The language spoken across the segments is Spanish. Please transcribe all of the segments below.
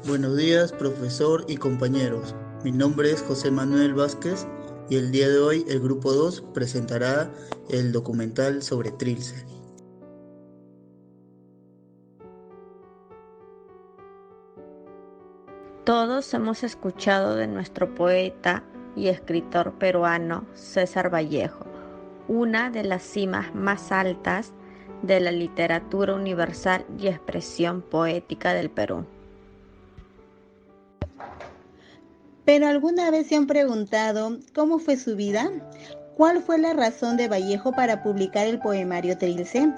Buenos días, profesor y compañeros. Mi nombre es José Manuel Vázquez y el día de hoy el Grupo 2 presentará el documental sobre Trilce. Todos hemos escuchado de nuestro poeta y escritor peruano César Vallejo, una de las cimas más altas de la literatura universal y expresión poética del Perú. ¿Pero alguna vez se han preguntado cómo fue su vida? ¿Cuál fue la razón de Vallejo para publicar el poemario Trilce?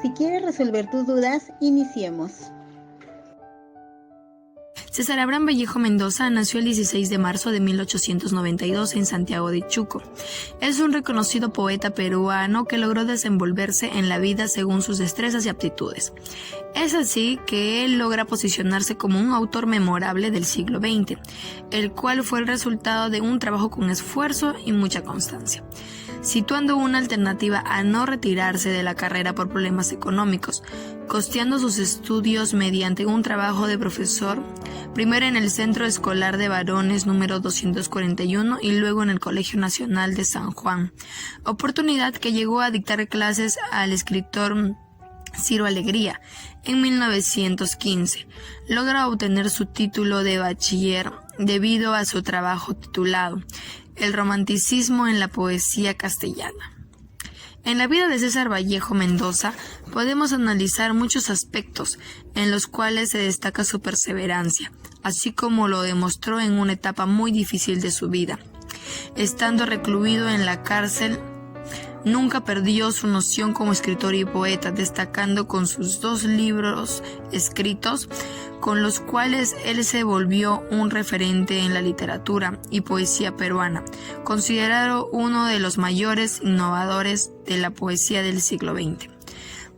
Si quieres resolver tus dudas, iniciemos. César Abraham Vallejo Mendoza nació el 16 de marzo de 1892 en Santiago de Chuco. Es un reconocido poeta peruano que logró desenvolverse en la vida según sus destrezas y aptitudes. Es así que él logra posicionarse como un autor memorable del siglo XX, el cual fue el resultado de un trabajo con esfuerzo y mucha constancia, situando una alternativa a no retirarse de la carrera por problemas económicos, costeando sus estudios mediante un trabajo de profesor, primero en el Centro Escolar de Varones número 241 y luego en el Colegio Nacional de San Juan, oportunidad que llegó a dictar clases al escritor Ciro Alegría. En 1915 logra obtener su título de bachiller debido a su trabajo titulado El romanticismo en la poesía castellana. En la vida de César Vallejo Mendoza podemos analizar muchos aspectos en los cuales se destaca su perseverancia, así como lo demostró en una etapa muy difícil de su vida. Estando recluido en la cárcel, nunca perdió su noción como escritor y poeta, destacando con sus 2 libros escritos, con los cuales él se volvió un referente en la literatura y poesía peruana, considerado uno de los mayores innovadores de la poesía del siglo XX,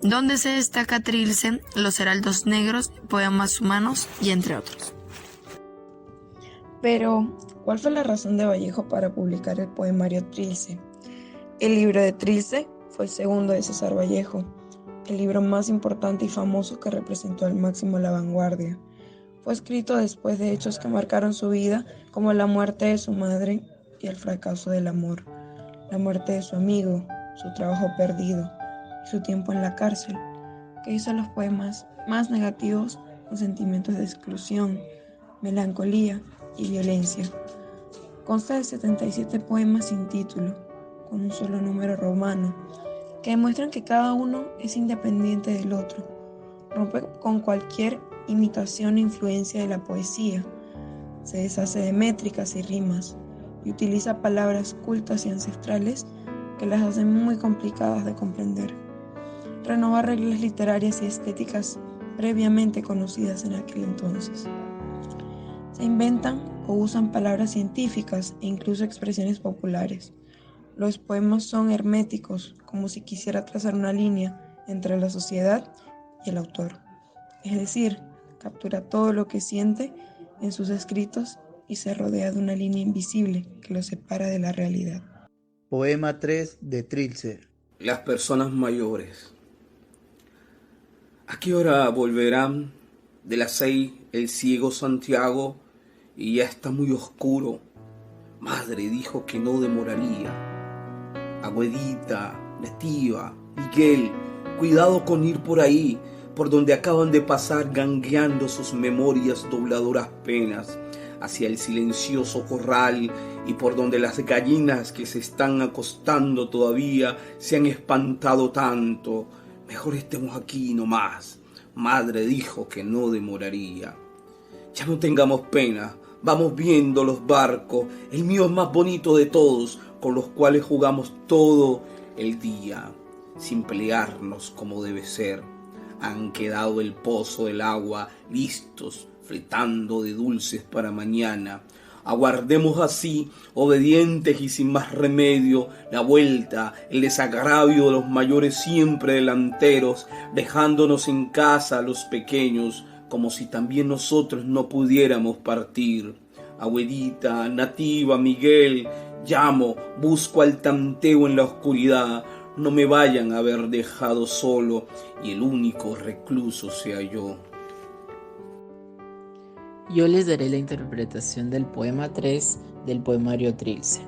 donde se destaca Trilce, Los Heraldos Negros, Poemas Humanos y entre otros. Pero, ¿cuál fue la razón de Vallejo para publicar el poemario Trilce? El libro de Trilce fue el segundo de César Vallejo, el libro más importante y famoso que representó al máximo la vanguardia. Fue escrito después de hechos que marcaron su vida, como la muerte de su madre y el fracaso del amor, la muerte de su amigo, su trabajo perdido y su tiempo en la cárcel, que hizo los poemas más negativos con sentimientos de exclusión, melancolía y violencia. Consta de 77 poemas sin título, con un solo número romano, que demuestran que cada uno es independiente del otro, rompe con cualquier imitación e influencia de la poesía, se deshace de métricas y rimas, y utiliza palabras cultas y ancestrales que las hacen muy complicadas de comprender. Renova reglas literarias y estéticas previamente conocidas en aquel entonces. Se inventan o usan palabras científicas e incluso expresiones populares. Los poemas son herméticos, como si quisiera trazar una línea entre la sociedad y el autor. Es decir, captura todo lo que siente en sus escritos y se rodea de una línea invisible que lo separa de la realidad. Poema 3 de Trilce. Las personas mayores. ¿A qué hora volverán de las 6 el ciego Santiago? Y ya está muy oscuro. Madre dijo que no demoraría. Agüedita, Nativa, Miguel, cuidado con ir por ahí, por donde acaban de pasar gangueando sus memorias dobladoras penas, hacia el silencioso corral y por donde las gallinas que se están acostando todavía se han espantado tanto. Mejor estemos aquí nomás. Madre dijo que no demoraría. Ya no tengamos pena, vamos viendo los barcos, el mío es más bonito de todos, con los cuales jugamos todo el día, sin pelearnos como debe ser. Han quedado el pozo del agua listos, fletando de dulces para mañana. Aguardemos así, obedientes y sin más remedio, la vuelta, el desagravio de los mayores siempre delanteros, dejándonos en casa a los pequeños, como si también nosotros no pudiéramos partir. Abuelita, Nativa, Miguel, llamo, busco al tanteo en la oscuridad, no me vayan a haber dejado solo y el único recluso sea yo. Yo les daré la interpretación del poema 3 del poemario Trilce.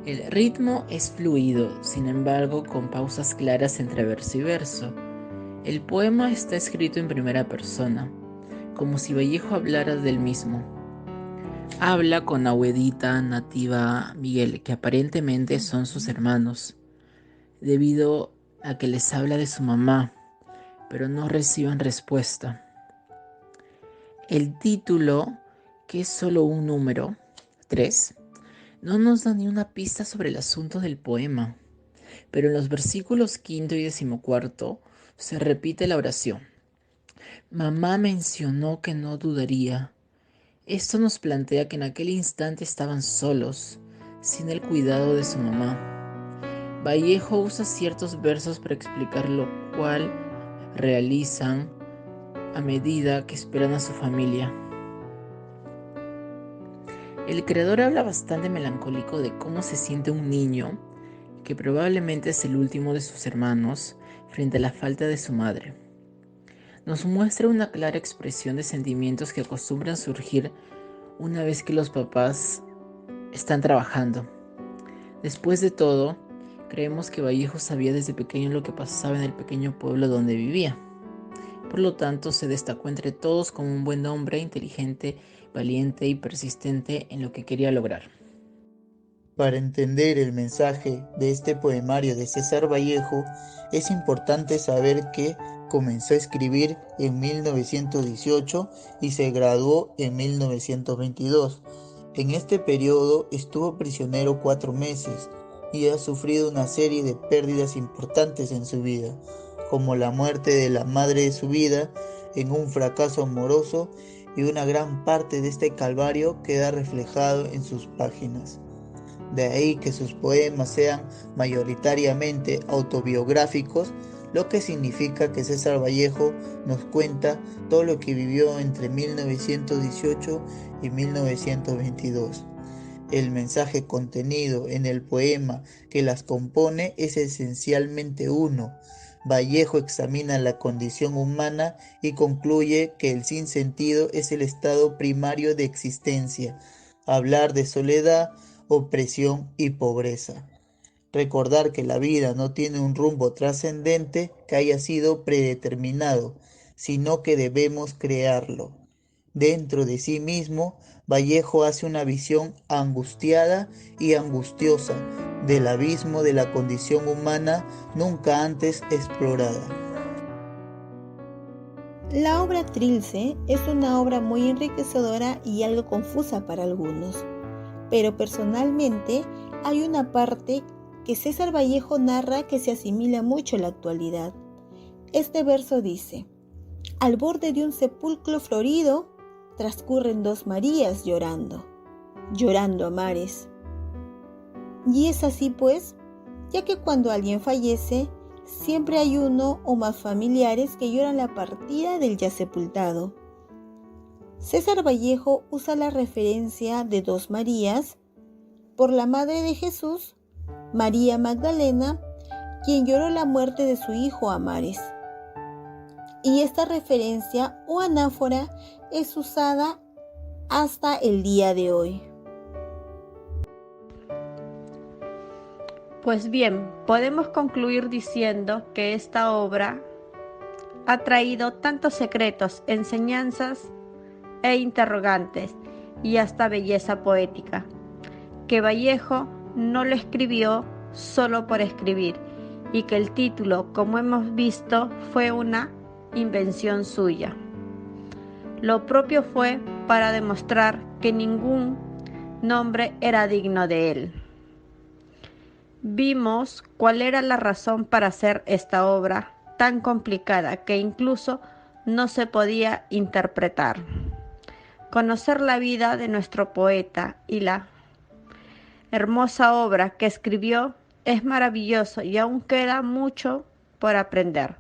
El ritmo es fluido, sin embargo, con pausas claras entre verso y verso. El poema está escrito en primera persona, como si Vallejo hablara del mismo. Habla con Abuelita, Nativa, Miguel, que aparentemente son sus hermanos, debido a que les habla de su mamá, pero no reciben respuesta. El título, que es solo un número, 3, no nos da ni una pista sobre el asunto del poema, pero en los versículos 5 y 14 se repite la oración. Mamá mencionó que no dudaría. Esto nos plantea que en aquel instante estaban solos, sin el cuidado de su mamá. Vallejo usa ciertos versos para explicar lo cual realizan a medida que esperan a su familia. El creador habla bastante melancólico de cómo se siente un niño, que probablemente es el último de sus hermanos, frente a la falta de su madre. Nos muestra una clara expresión de sentimientos que acostumbran surgir una vez que los papás están trabajando. Después de todo, creemos que Vallejo sabía desde pequeño lo que pasaba en el pequeño pueblo donde vivía. Por lo tanto, se destacó entre todos como un buen hombre, inteligente, valiente y persistente en lo que quería lograr. Para entender el mensaje de este poemario de César Vallejo, es importante saber que comenzó a escribir en 1918 y se graduó en 1922. En este periodo estuvo prisionero 4 meses y ha sufrido una serie de pérdidas importantes en su vida, como la muerte de la madre de su vida en un fracaso amoroso, y una gran parte de este calvario queda reflejado en sus páginas. De ahí que sus poemas sean mayoritariamente autobiográficos, lo que significa que César Vallejo nos cuenta todo lo que vivió entre 1918 y 1922. El mensaje contenido en el poema que las compone es esencialmente uno. Vallejo examina la condición humana y concluye que el sinsentido es el estado primario de existencia. Hablar de soledad, opresión y pobreza. Recordar que la vida no tiene un rumbo trascendente que haya sido predeterminado, sino que debemos crearlo. Dentro de sí mismo, Vallejo hace una visión angustiada y angustiosa del abismo de la condición humana nunca antes explorada. La obra Trilce es una obra muy enriquecedora y algo confusa para algunos, pero personalmente hay una parte que César Vallejo narra que se asimila mucho a la actualidad. Este verso dice: al borde de un sepulcro florido transcurren 2 Marías llorando a mares. Y es así pues, ya que cuando alguien fallece, siempre hay uno o más familiares que lloran la partida del ya sepultado. César Vallejo usa la referencia de 2 Marías por la madre de Jesús, María Magdalena, quien lloró la muerte de su hijo a mares. Y esta referencia o anáfora es usada hasta el día de hoy. Pues bien, podemos concluir diciendo que esta obra ha traído tantos secretos, enseñanzas e interrogantes y hasta belleza poética, que Vallejo no lo escribió solo por escribir y que el título, como hemos visto, fue una invención suya. Lo propio fue para demostrar que ningún nombre era digno de él. Vimos cuál era la razón para hacer esta obra tan complicada que incluso no se podía interpretar. Conocer la vida de nuestro poeta y la hermosa obra que escribió es maravilloso y aún queda mucho por aprender.